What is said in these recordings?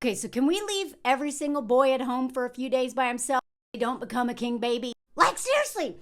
Okay, so can we leave every single boy at home for a few days by himself? They don't become a king baby. Like, seriously,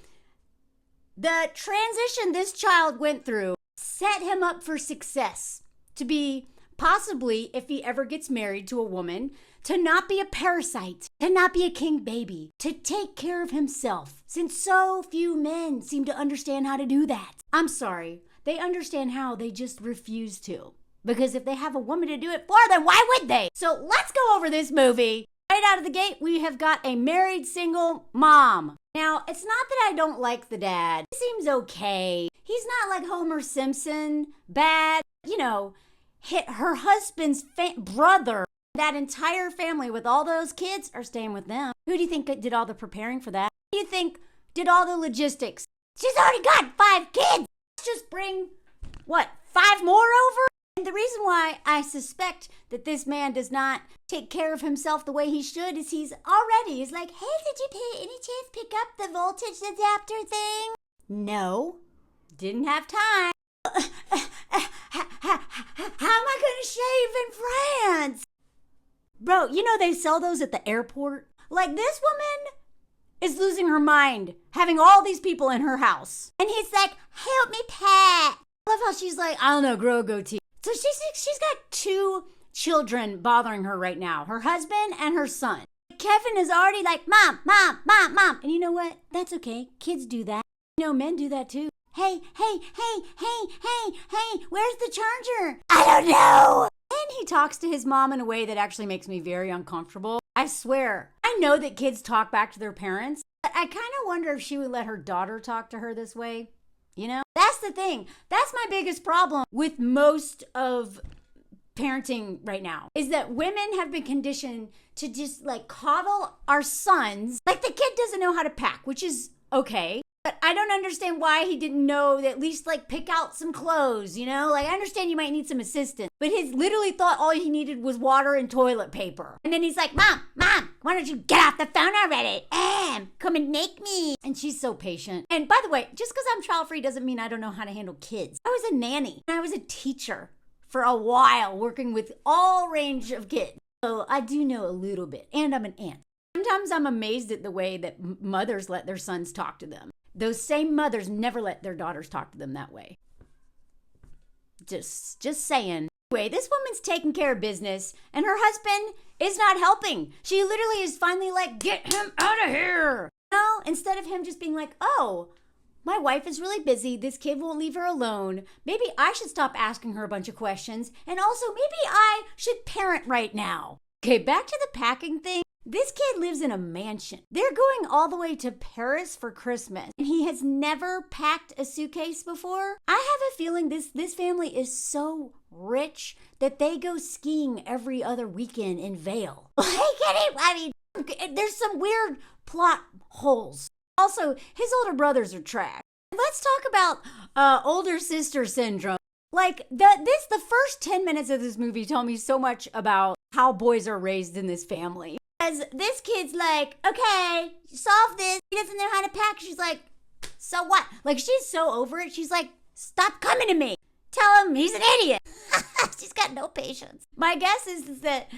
the transition this child went through set him up for success. To be possibly, if he ever gets married to a woman, to not be a parasite, to not be a king baby, to take care of himself, since so few men seem to understand how to do that. I'm sorry, they understand how, they just refuse to. Because if they have a woman to do it for them, why would they? So let's go over this movie. Right out of the gate, we have got a married single mom. Now, it's not that I don't like the dad. He seems okay. He's not like Homer Simpson, bad. You know, hit her husband's brother. That entire family with all those kids are staying with them. Who do you think did all the preparing for that? Who do you think did all the logistics? She's already got 5 kids. Let's just bring, 5 more over? And the reason why I suspect that this man does not take care of himself the way he should is he's like, hey, did you any chance pick up the voltage adapter thing? No, didn't have time. How am I going to shave in France? Bro, you know they sell those at the airport? Like, this woman is losing her mind having all these people in her house. And he's like, help me pack. I love how she's like, I don't know, grow a goatee. So she's got 2 children bothering her right now. Her husband and her son. Kevin is already like, mom. And you know what? That's okay. Kids do that. You know, men do that too. Hey, where's the charger? I don't know. And he talks to his mom in a way that actually makes me very uncomfortable. I swear, I know that kids talk back to their parents, but I kind of wonder if she would let her daughter talk to her this way. You know, that's the thing. That's my biggest problem with most of parenting right now, is that women have been conditioned to just like coddle our sons. Like, the kid doesn't know how to pack, which is okay. But I don't understand why he didn't know to at least like pick out some clothes, you know? Like, I understand you might need some assistance, but he literally thought all he needed was water and toilet paper. And then he's like, Mom, why don't you get off the phone already? Come and make me. And she's so patient. And by the way, just because I'm child-free doesn't mean I don't know how to handle kids. I was a nanny. I was a teacher for a while, working with all range of kids. So I do know a little bit. And I'm an aunt. Sometimes I'm amazed at the way that mothers let their sons talk to them. Those same mothers never let their daughters talk to them that way. Just saying. Anyway, this woman's taking care of business, and her husband is not helping. She literally is finally like, get him out of here. No, instead of him just being like, oh, my wife is really busy. This kid won't leave her alone. Maybe I should stop asking her a bunch of questions. And also, maybe I should parent right now. Okay, back to the packing thing. This kid lives in a mansion. They're going all the way to Paris for Christmas, and he has never packed a suitcase before. I have a feeling this family is so rich that they go skiing every other weekend in Vail. There's some weird plot holes. Also, his older brothers are trash. Let's talk about older sister syndrome. Like, the first 10 minutes of this movie tell me so much about how boys are raised in this family. Because this kid's like, okay, solve this. He doesn't know how to pack. She's like, so what? Like, she's so over it. She's like, stop coming to me. Tell him he's an idiot. She's got no patience. My guess is that,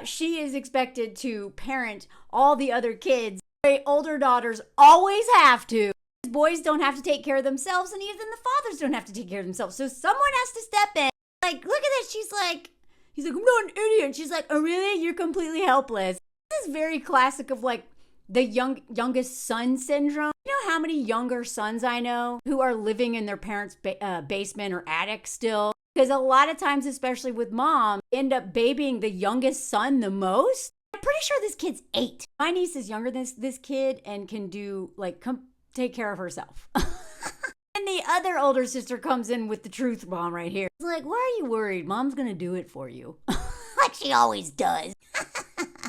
she is expected to parent all the other kids. Older daughters always have to. Boys don't have to take care of themselves, and even the fathers don't have to take care of themselves. So someone has to step in. Like, look at this. He's like, I'm not an idiot. And she's like, oh, really? You're completely helpless. This is very classic of like the youngest son syndrome. You know how many younger sons I know who are living in their parents' basement or attic still? Because a lot of times, especially with mom, end up babying the youngest son the most. I'm pretty sure this kid's 8. My niece is younger than this kid and can do take care of herself. And the other older sister comes in with the truth bomb right here. It's like, why are you worried? Mom's gonna do it for you. Like she always does.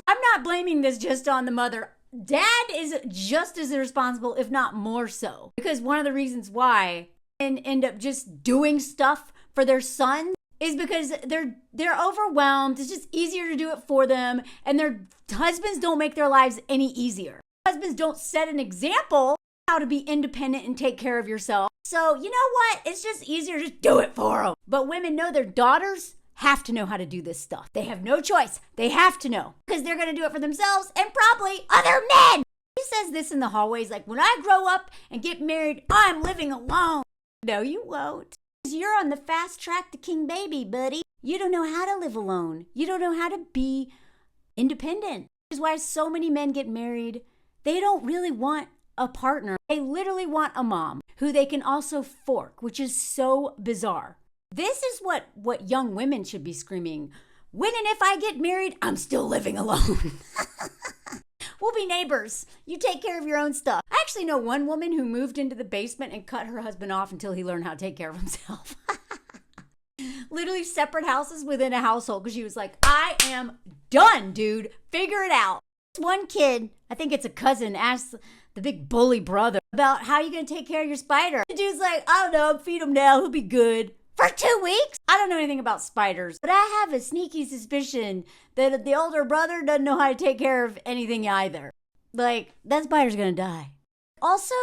I'm not blaming this just on the mother. Dad is just as irresponsible, if not more so. Because one of the reasons why men end up just doing stuff for their son is because they're overwhelmed. It's just easier to do it for them. And their husbands don't make their lives any easier. Husbands don't set an example how to be independent and take care of yourself. So, you know what? It's just easier to just do it for them. But women know their daughters, have to know how to do this stuff. They have no choice. They have to know because they're going to do it for themselves and probably other men. He says this in the hallways like, when I grow up and get married, I'm living alone. No, you won't. You're on the fast track to king baby, buddy. You don't know how to live alone. You don't know how to be independent. Which is why so many men get married. They don't really want a partner. They literally want a mom who they can also fork, which is so bizarre. This is what young women should be screaming. When and if I get married, I'm still living alone. We'll be neighbors. You take care of your own stuff. I actually know one woman who moved into the basement and cut her husband off until he learned how to take care of himself. Literally separate houses within a household because she was like, I am done, dude. Figure it out. One kid, I think it's a cousin, asked the big bully brother about how you going to take care of your spider. The dude's like, I don't know, feed him now. He'll be good. For 2 weeks? I don't know anything about spiders, but I have a sneaky suspicion that the older brother doesn't know how to take care of anything either. Like, that spider's gonna die. Also,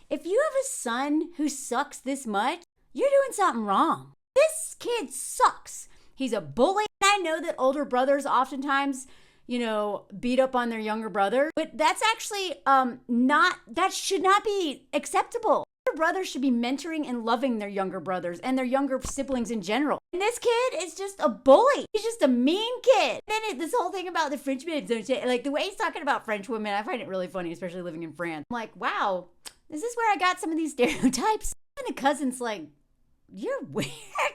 if you have a son who sucks this much, you're doing something wrong. This kid sucks. He's a bully. I know that older brothers oftentimes, beat up on their younger brother, but that's actually that should not be acceptable. Brothers should be mentoring and loving their younger brothers and their younger siblings in general. And this kid is just a bully. He's just a mean kid. Then this whole thing about the French men, like the way he's talking about French women, I find it really funny, especially living in France. I'm like, wow, is this where I got some of these stereotypes? And the cousin's like, you're weird.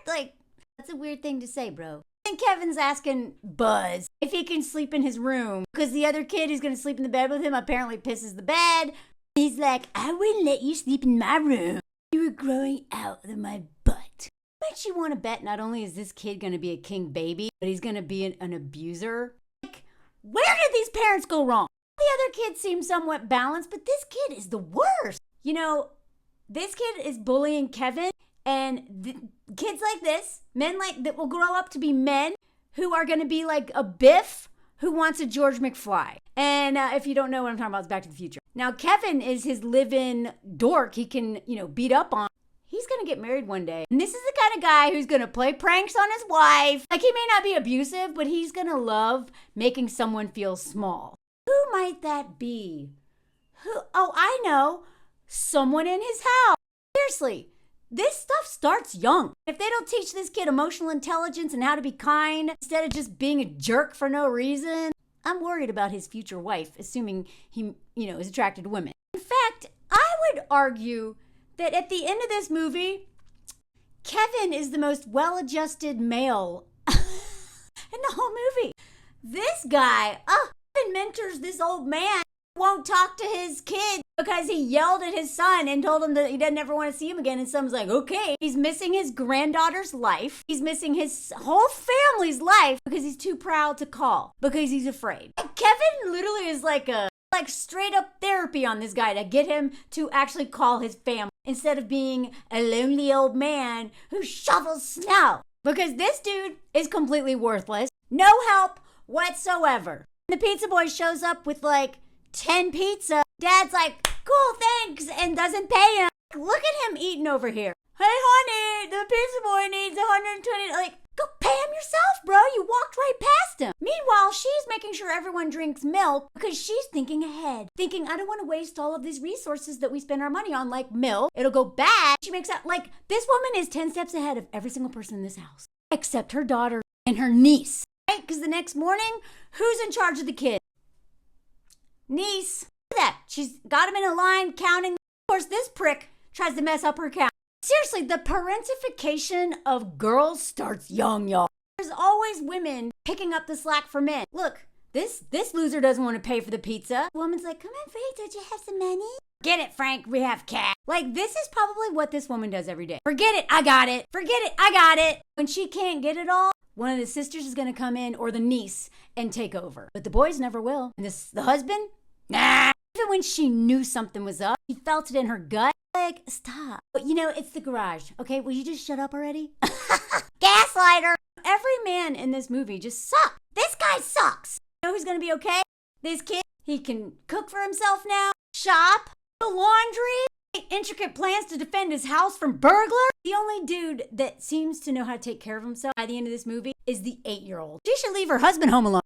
Like, that's a weird thing to say, bro. And Kevin's asking Buzz if he can sleep in his room because the other kid who's going to sleep in the bed with him apparently pisses the bed. He's like, I wouldn't let you sleep in my room. You were growing out of my butt. Makes you want to bet not only is this kid going to be a king baby, but he's going to be an abuser. Like, where did these parents go wrong? The other kids seem somewhat balanced, but this kid is the worst. This kid is bullying Kevin, and kids like this, men like that will grow up to be men who are going to be like a Biff who wants a George McFly. And if you don't know what I'm talking about, it's Back to the Future. Now, Kevin is his live-in dork he can, beat up on. He's going to get married one day. And this is the kind of guy who's going to play pranks on his wife. Like, he may not be abusive, but he's going to love making someone feel small. Who might that be? Oh, I know. Someone in his house. Seriously, this stuff starts young. If they don't teach this kid emotional intelligence and how to be kind, instead of just being a jerk for no reason, I'm worried about his future wife, assuming he, is attracted to women. In fact, I would argue that at the end of this movie, Kevin is the most well-adjusted male in the whole movie. This guy, Kevin mentors this old man who won't talk to his kid because he yelled at his son and told him that he doesn't ever want to see him again. And son's like, okay. He's missing his granddaughter's life. He's missing his whole family's life because he's too proud to call because he's afraid. Kevin literally is like straight up therapy on this guy to get him to actually call his family instead of being a lonely old man who shovels snow. Because this dude is completely worthless. No help whatsoever. The pizza boy shows up with 10 pizza. Dad's like, cool, thanks, and doesn't pay him. Look at him eating over here. Hey, honey, the pizza boy needs 120. Go pay him yourself, bro. You walked right past him. Meanwhile, she's making sure everyone drinks milk because she's thinking ahead. Thinking, I don't want to waste all of these resources that we spend our money on, like milk. It'll go bad. She makes out, this woman is 10 steps ahead of every single person in this house. Except her daughter and her niece. Right? Because the next morning, who's in charge of the kid? Niece. Look at that. She's got him in a line, counting. Of course, this prick tries to mess up her count. Seriously, the parentification of girls starts young, y'all. There's always women picking up the slack for men. Look, this loser doesn't want to pay for the pizza. The woman's like, come on, Frank, don't you have some money? Get it, Frank, we have cash. This is probably what this woman does every day. Forget it, I got it. Forget it, I got it. When she can't get it all, one of the sisters is going to come in, or the niece, and take over. But the boys never will. And the husband? Nah. Even when she knew something was up, she felt it in her gut. Stop. But it's the garage. Okay, will you just shut up already? Gaslighter. Every man in this movie just sucks. This guy sucks. You know who's gonna be okay? This kid. He can cook for himself now, shop, do laundry, intricate plans to defend his house from burglars. The only dude that seems to know how to take care of himself by the end of this movie is the 8-year-old. She should leave her husband home alone.